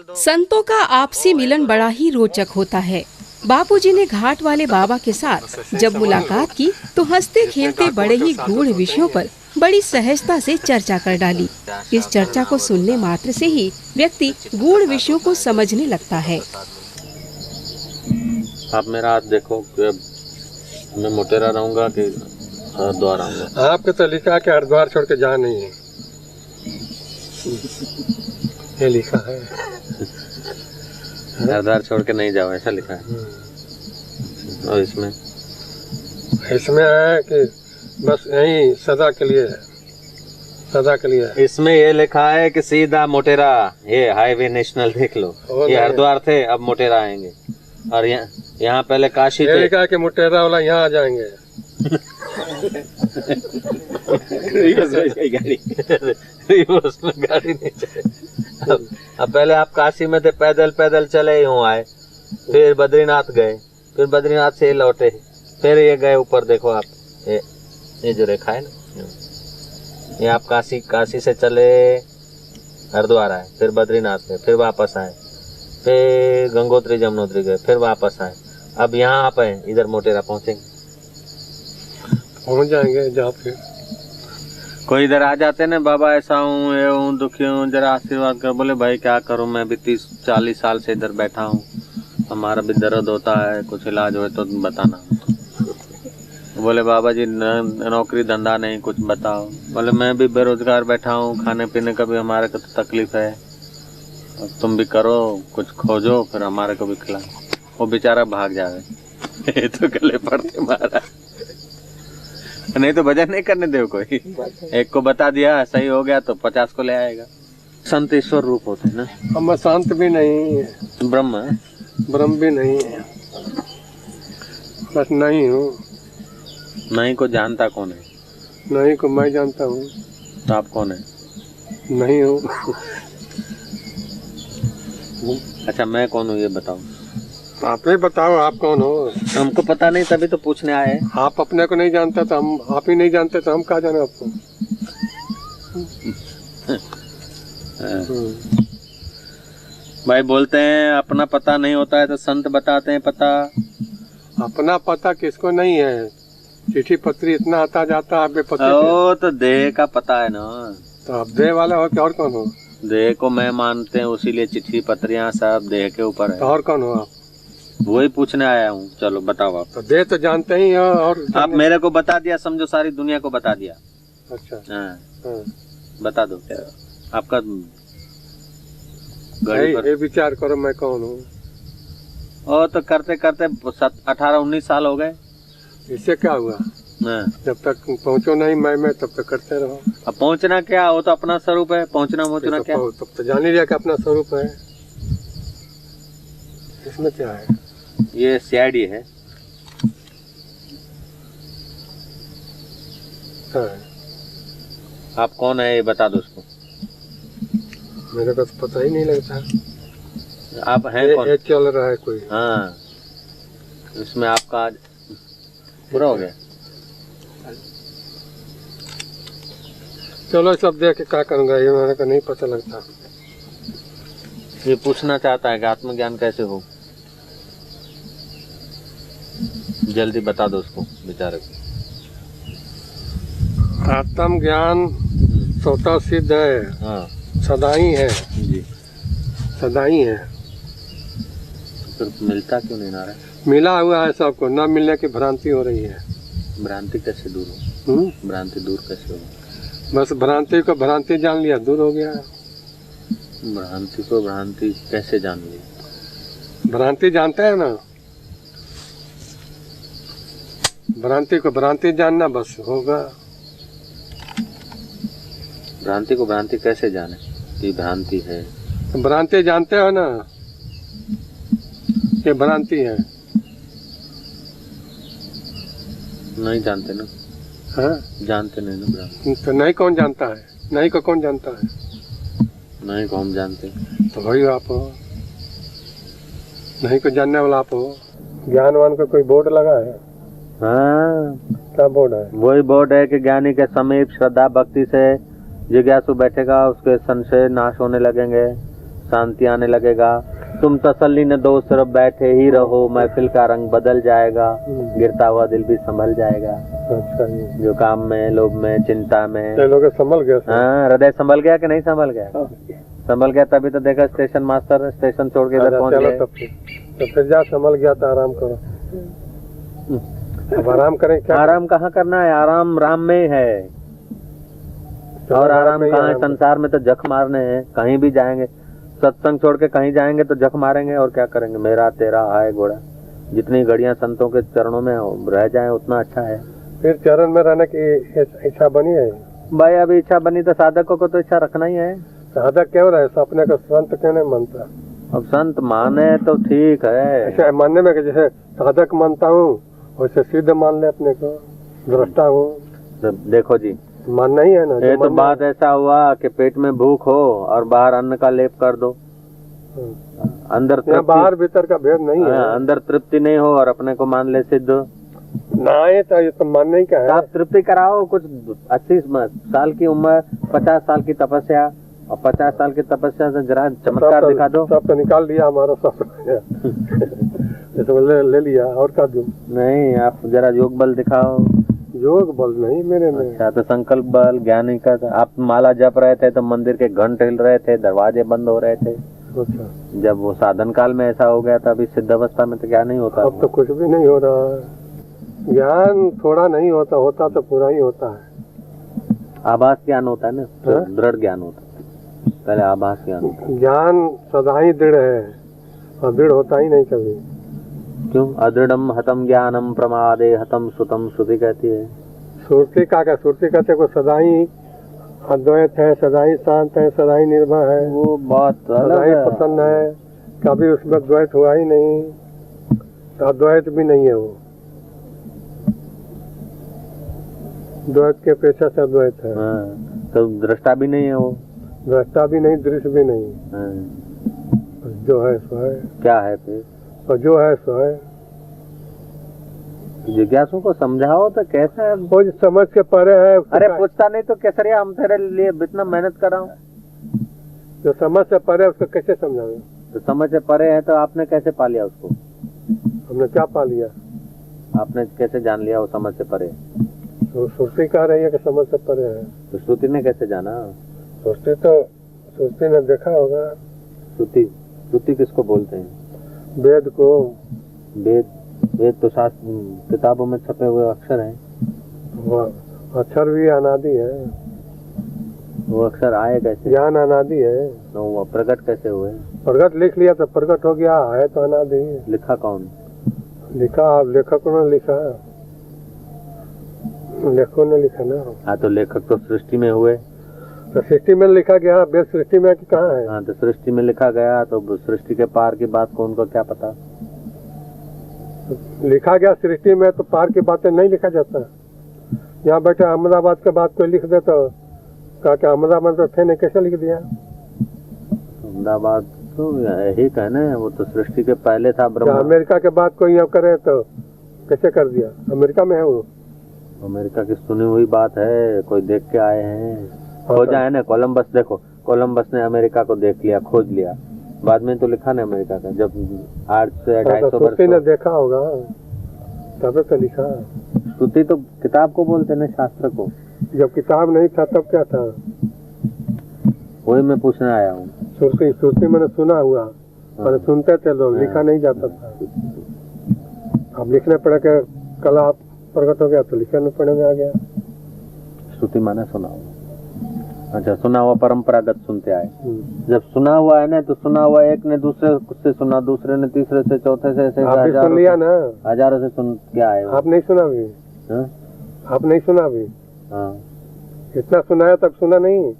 संतों का आपसी मिलन बड़ा ही रोचक होता है। बापूजी ने घाट वाले बाबा के साथ जब मुलाकात की तो हंसते खेलते बड़े ही गूढ़ विषयों पर बड़ी सहजता से चर्चा कर डाली। इस चर्चा को सुनने मात्र से ही व्यक्ति गूढ़ विषयों को समझने लगता है। आप मेरा हाथ देखो कि मैं मोटेरा रहूंगा कि हरिद्वार आऊंगा। आपके तो लिखा कि हरिद्वार छोड़ के जा नहीं है, ये लिखा है। हरिद्वार छोड़ के नहीं जाओ, ऐसा लिखा है। और इसमें है कि बस यही सदा के लिए, सदा के लिए। इसमें ये लिखा है कि सीधा मोटेरा, ये हाईवे नेशनल देख लो, ये हरिद्वार थे अब मोटेरा आएंगे। और यहाँ पहले काशी थे। लिखा है कि मोटेरा वाला यहाँ आ जाएंगे। गाड़ी नहीं चले। अब पहले आप काशी में थे, पैदल पैदल चले यूँ आए, फिर बद्रीनाथ गए, फिर बद्रीनाथ से लौटे, फिर ये गए ऊपर। देखो आप ये जो रेखा है ना, ये आप काशी से चले हरिद्वार आए, फिर बद्रीनाथ गए, फिर वापस आए, फिर गंगोत्री जमुनोत्री गए, फिर वापस आए। अब यहाँ आप हैं, इधर मोटेरा पहुँच जाएंगे। जहाँ फिर कोई इधर आ जाते ना, बाबा ऐसा हूँ, ये हूँ, दुखी हूँ, जरा आशीर्वाद कर। बोले भाई क्या करूँ, मैं भी 30-40 साल से इधर बैठा हूँ, हमारा भी दर्द होता है, कुछ इलाज हो तो बताना। बोले बाबा जी नौकरी धंधा नहीं, कुछ बताओ। बोले मैं भी बेरोजगार बैठा हूँ, खाने पीने का भी हमारे को तो तकलीफ है, तुम भी करो, कुछ खोजो, फिर हमारे को भी खिलाओ। वो बेचारा भाग जावे। तो गले पड़ते महाराज, नहीं तो भजन नहीं करने दो कोई। एक को बता दिया, सही हो गया तो 50 को ले आएगा। संत ईश्वर रूप होते हैं ना। हम शांत भी नहीं है, ब्रह्म भी नहीं है, बस नहीं हूँ। नहीं को जानता कौन है? नहीं को मैं जानता हूँ। तो आप कौन है? नहीं हूँ। अच्छा मैं कौन हूँ ये बताओ। आप ही बताओ, आप कौन हो? हमको पता नहीं, तभी तो पूछने आए। आप अपने को नहीं जानते तो हम, आप ही नहीं जानते तो हम क्या जाने आपको। भाई बोलते हैं अपना पता नहीं होता है तो संत बताते हैं पता। अपना पता किसको नहीं है, चिट्ठी पत्री इतना आता जाता है बेपते। ओ तो देह का पता है ना। तो आप देह वाला हो कि और कौन हो? देह को मैं मानते हैं, उसीलिए चिट्ठी पत्रियां सब देह के ऊपर है। तो और कौन हो आप? वही पूछने आया हूँ। चलो बताओ आप। तो देह तो जानते ही हो, और आप मेरे को बता दिया, समझो सारी दुनिया को बता दिया। अच्छा हाँ। बता दो आपका ये विचार करो मैं कौन हूँ। और तो करते करते 18-19 साल हो गए। इससे क्या हुआ? जब तक पहुँचो नहीं मैं तब तक करते रहो। अब पहुँचना क्या, वो तो अपना स्वरूप है, पहुँचना क्या। तब तो जान ही लिया कि अपना स्वरूप है। इसमें क्या है? ये सीआईडी है। हाँ। आप कौन है ये बता दो उसको। मेरे को तो पता ही नहीं लगता। आप हैं कौन? ये चल रहा है कोई। हाँ, इसमें आपका पूरा हो गया। चलो सब देख के क्या करूँगा, ये मेरे को नहीं पता लगता। ये पूछना चाहता है कि आत्मज्ञान कैसे हो, जल्दी बता दो उसको बेचारे को। आत्म ज्ञान स्वतः सिद्ध है। हाँ। सदा ही है जी, सदा ही है। फिर मिलता क्यों नहीं ना रहा? मिला हुआ है सबको, न मिलने की भ्रांति हो रही है। भ्रांति कैसे दूर हो? भ्रांति दूर कैसे हो? बस भ्रांति को भ्रांति जान लिया, दूर हो गया। भ्रांति को भ्रांति कैसे जान ली? भ्रांति जानते हैं ना, भ्रांति को भ्रांति जानना बस होगा। भ्रांति को भ्रांति कैसे जाने कि भ्रांति है? भ्रांति जानते हो ना, ये भ्रांति है। नहीं जानते ना। हाँ? जानते नहीं ना भ्रांति। तो नहीं कौन जानता है? नहीं को कौन जानता है? नहीं को हम जानते। तो वही आप हो, नहीं को जानने वाला आप हो। ज्ञानवान का कोई बोर्ड लगा है? हाँ। क्या बोर्ड है? वही बोर्ड है कि ज्ञानी के समीप श्रद्धा भक्ति से जिज्ञासु बैठेगा, उसके संशय नाश होने लगेंगे, शांति आने लगेगा। तुम तसल्ली न दो, सिर्फ बैठे ही रहो, महफिल का रंग बदल जाएगा, गिरता हुआ दिल भी संभल जाएगा। अच्छा जी, जो काम में, लोभ में, चिंता में, ये लोग संभल गए। हाँ, हृदय संभल गया कि नहीं संभल गया? संभल गया, तभी तो देखा स्टेशन मास्टर स्टेशन छोड़ के इधर पहुंच गए। तो फिर जा, संभल गया तो आराम करो। अब आराम करें क्या? आराम कहाँ करना है, आराम राम में है। और आराम कहाँ है? संसार में तो जख मारने हैं। कहीं भी जाएंगे, सत्संग छोड़ के कहीं जाएंगे तो जख मारेंगे और क्या करेंगे। मेरा तेरा आए घोड़ा, जितनी घड़ियां संतों के चरणों में रह जाएं उतना अच्छा है। फिर चरण में रहने की इच्छा बनी है भाई? अभी इच्छा बनी तो साधकों को तो इच्छा रखना ही है। साधक क्यों रहे, सपने को संत क्यों नहीं मानता? अब संत माने तो ठीक है, ऐसा मानने में कि जैसे साधक मानता हूँ वैसे सिद्ध मान ले अपने को, दृष्टा हूँ। तो देखो जी, मानना ही है ना। ये तो बात ऐसा हुआ कि पेट में भूख हो और बाहर अन्न का लेप कर दो, अंदर बाहर भीतर का भेद नहीं है। अंदर तृप्ति नहीं हो और अपने को मान ले सिद्ध ना। ये तो मानने ही क्या है। आप तृप्ति कराओ। कुछ 80 साल की उम्र, 50 साल की तपस्या, और 50 साल की तपस्या से जरा चमत्कार दिखा दो। सब तो निकाल दिया हमारा सब तो ले लिया, और क्या दूं? नहीं, आप जरा योग बल दिखाओ। योग बल नहीं मेरे में। अच्छा, तो संकल्प बल, ज्ञान का। आप माला जप रहे थे तो मंदिर के घंटे हिल रहे थे, दरवाजे बंद हो रहे थे। अच्छा, जब वो साधन काल में ऐसा हो गया था, अभी सिद्ध अवस्था में तो क्या नहीं होता? अब तो कुछ भी नहीं हो रहा है। ज्ञान थोड़ा नहीं होता, होता तो पूरा ही होता है। आभास ज्ञान होता है ना, तो दृढ़ ज्ञान होता है। पहले आभास ज्ञान होता है। ज्ञान सदा ही दृढ़ है और दृढ़ होता ही नहीं कभी। क्यों? अदृढ़म हतम ज्ञानम प्रमादे हतम सुतम, श्रुति कहती है। सुरती का क्या? सुरती कहते को सदा ही अद्वैत है, सदा ही शांत है, सदा ही निर्भय है, वो बात सदा ही प्रसन्न है, कभी उसमें द्वैत हुआ ही नहीं, तो अद्वैत भी नहीं है वो। द्वैत के अपेक्षा से अद्वैत है। तो दृष्टा भी नहीं है वो, दृष्टा भी नहीं, दृश्य भी नहीं। जो है सो है। क्या है फिर? और जो है सो है। जिज्ञासु को समझाओ तो कैसे है? वो समझ के परे है। अरे पूछता नहीं तो केसरिया, हम तेरे लिए इतना मेहनत कर रहा हूँ। जो समझ से परे उसको कैसे समझावे? तो समझ से परे है तो आपने कैसे पा लिया उसको? हमने क्या पा लिया? आपने कैसे जान लिया वो समझ से परे? तो श्रुति कह रही है कि समझ से परे है। तो श्रुति ने कैसे जाना? श्रुति ने देखा होगा। श्रुति किसको बोलते हैं? वेद को। वेद तो शास्त्र किताबों में छपे हुए अक्षर हैं। वो अक्षर भी अनादि है। वो अक्षर आए कैसे? ज्ञान अनादि है। तो वो प्रकट कैसे हुए? प्रकट लिख लिया तो प्रकट हो गया, है तो अनादि। लिखा कौन? लिखा लेखकों ने लिखा, लेखकों ने लिखा ना। हाँ, तो लेखक तो सृष्टि में हुए। तो सृष्टि में लिखा गया, वेद सृष्टि में कि कहाँ है? हाँ, तो सृष्टि में लिखा गया, तो सृष्टि के पार की बात को उनको क्या पता? लिखा गया सृष्टि में, तो पार की बातें नहीं लिखा जाता। यहाँ बैठे अहमदाबाद के बात कोई लिख दे तो कहा कि अहमदाबाद तो थे, नहीं कैसे लिख दिया? अहमदाबाद तो यही कहना है, वो तो सृष्टि के पहले था ब्रह्म। अमेरिका के बात कोई यहाँ करे तो कैसे कर दिया? अमेरिका में है वो। अमेरिका की सुनी हुई बात है, कोई देख के आए हैं। खोजा है ना, कोलंबस। देखो, कोलंबस ने अमेरिका को देख लिया, खोज लिया, बाद में तो लिखा ना अमेरिका का। जब 8 से 250 वर्ष ने देखा होगा तब तो लिखा। श्रुति तो किताब को बोलते ना, शास्त्र को। जब किताब नहीं था तब क्या था? वही मैं पूछने आया हूँ। श्रुति मैंने सुना हुआ, मैंने सुनते थे लोग, लिखा नहीं जाता था। अब लिखने पड़े के कला प्रकट हो गया तो लिखने पड़े में आ गया। श्रुति माने सुना हुआ। अच्छा, सुना हुआ परंपरागत सुनते आए। जब सुना हुआ है ना, तो सुना हुआ एक ने दूसरे से सुना, दूसरे ने तीसरे से, चौथे से, सुन लिया ना। हजारों से सुन क्या आए। आप नहीं सुना भी? आप नहीं सुना भी? हाँ, इतना सुनाया तब सुना नहीं?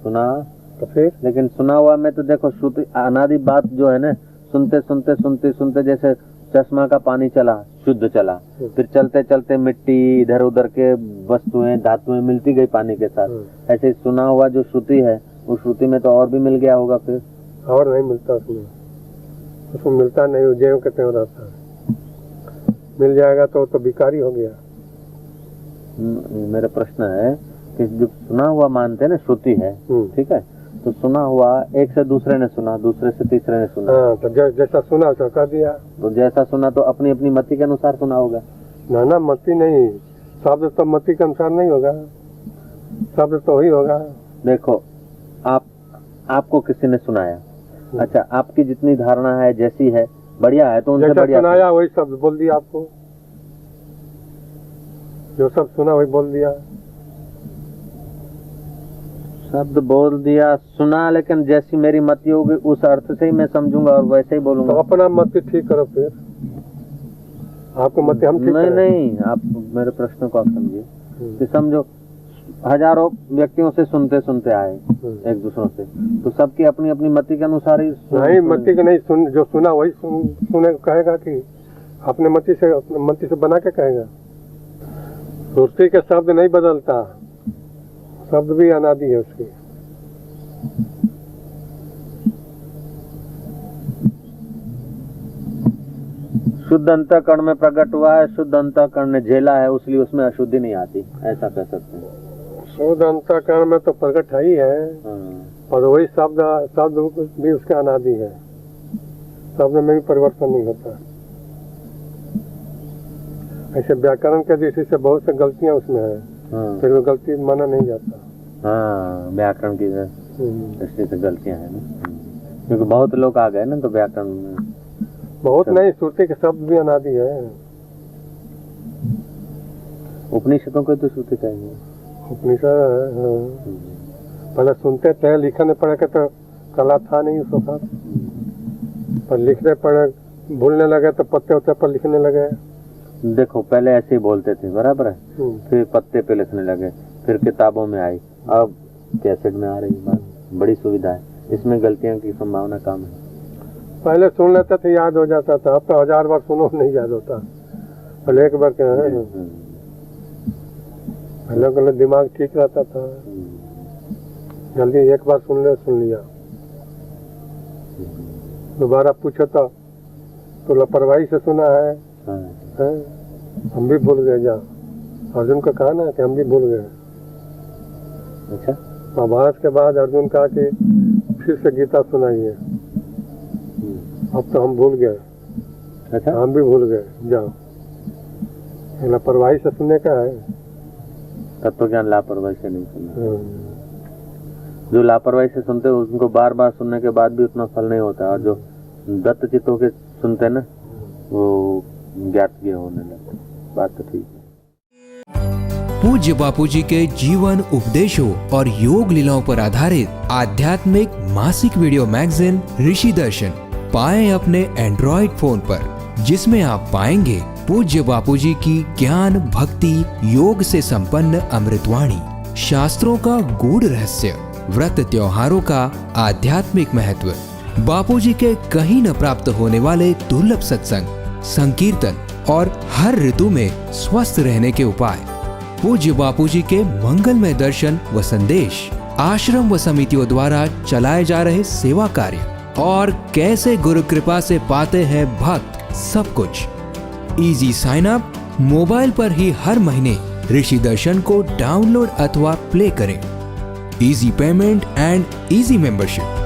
सुना तो फिर? लेकिन सुना हुआ में तो देखो, श्रुति अनादि बात जो है ना, सुनते सुनते सुनते सुनते, जैसे चश्मा का पानी चला, शुद्ध चला, फिर चलते चलते मिट्टी, इधर उधर के वस्तुएं, धातुएं मिलती गई पानी के साथ। ऐसे सुना हुआ जो श्रुति है, उस श्रुति में तो और भी मिल गया होगा। फिर और नहीं मिलता उसमें मिलता नहीं, ज्यों के त्यों रहता है। मिल जाएगा तो भिखारी हो गया। मेरा प्रश्न है कि जो सुना हुआ मानते हैं ना, श्रुति है, ठीक है, तो सुना हुआ, एक से दूसरे ने सुना, दूसरे से तीसरे ने सुना, हाँ, तो जैसा सुना वैसा कर दिया। तो जैसा सुना तो अपनी अपनी मति के अनुसार सुना होगा। ना मति नहीं, शब्द तो मति के अनुसार नहीं होगा, शब्द तो वही होगा। देखो, आपको किसी ने सुनाया, अच्छा, आपकी जितनी धारणा है जैसी है बढ़िया है, तो उनसे जैसा बढ़िया सुनाया वही शब्द बोल दिया आपको, जो सब सुना वही बोल दिया। शब्द बोल दिया, सुना, लेकिन जैसी मेरी मति होगी उस अर्थ से ही मैं समझूंगा और वैसे ही तो बोलूंगा। अपना मत ठीक करो फिर, आपको मत हम ठीक नहीं करें। नहीं, आप मेरे प्रश्न को आप समझिए कि समझो हजारों व्यक्तियों से सुनते सुनते आए एक दूसरों से, तो सबकी अपनी अपनी मति के अनुसार ही नहीं, मति के नहीं, सुन जो सुना वही सुने कहेगा कि अपने मति से बना के कहेगा। सुरती के शब्द नहीं बदलता, शब्द भी अनादि है उसकी। शुद्ध अंतःकरण में प्रकट हुआ है, शुद्ध अंतःकरण ने झेला है, इसलिए उसमें अशुद्धि नहीं आती, ऐसा कह सकते हैं। शुद्ध अंतःकरण में तो प्रकट है ही है, और वही शब्द भी उसका अनादि है, शब्द में भी परिवर्तन नहीं होता। ऐसे व्याकरण के दृष्टि से बहुत से गलतियां उसमें है, फिर वो गलती माना नहीं जाता। हाँ, व्याकरण की दृष्टि से गलतियां हैं ना, क्योंकि बहुत लोग आ गए ना, तो व्याकरण में बहुत नहीं, श्रुति के शब्द भी अनादि है। उपनिषदों को तो श्रुति कहेंगे। उपनिषद पहले सुनते थे, लिखने पढ़े के तो कला था नहीं उस वक्त, पर लिखने पढ़े भूलने लगे तो पत्ते उत्ते पर लिखने लगे। देखो, पहले ऐसे ही बोलते थे, बराबर है, फिर पत्ते पे लिखने लगे, फिर किताबों में आई, अब कैसेट में आ रही बात, बड़ी सुविधा है, इसमें गलतियों की संभावना कम है। पहले सुन लेते थे, याद हो जाता था, अब तो 1000 बार सुनो नहीं याद होता, पहले एक बार पहले दिमाग ठीक रहता था, जल्दी एक बार सुन लिया, दोबारा पूछो तो लापरवाही से सुना है, हम भी भूल गए। जा अर्जुन को कहा ना कि हम भी भूल गए। अच्छा, महाभारत के बाद अर्जुन कहा कि फिर से गीता सुनाइए, अब तो हम भूल गए। अच्छा, हम भी भूल गए, जाओ, लापरवाही से सुनने का है। तत्व ज्ञान लापरवाही से नहीं सुनना, जो लापरवाही से सुनते हैं उनको बार बार सुनने के बाद भी उतना फल नहीं होता, और जो दत्त चित्त होके सुनते हैं ना, वो ज्ञात होने लगता। बात तो ठीक है। पूज्य बापूजी के जीवन उपदेशों और योग लीलाओं पर आधारित आध्यात्मिक मासिक वीडियो मैगजीन ऋषि दर्शन पाएं अपने एंड्रॉइड फोन पर, जिसमें आप पाएंगे पूज्य बापूजी की ज्ञान भक्ति योग से संपन्न अमृतवाणी, शास्त्रों का गूढ़ रहस्य, व्रत त्योहारों का आध्यात्मिक महत्व, बापूजी के कहीं न प्राप्त होने वाले दुर्लभ सत्संग, संकीर्तन और हर ऋतु में स्वस्थ रहने के उपाय, पूज्य बापूजी के मंगलमय दर्शन व संदेश, आश्रम व समितियों द्वारा चलाए जा रहे सेवा कार्य, और कैसे गुरु कृपा से पाते हैं भक्त सब कुछ। इजी साइन अप, मोबाइल पर ही हर महीने ऋषि दर्शन को डाउनलोड अथवा प्ले करें। Easy payment and easy membership.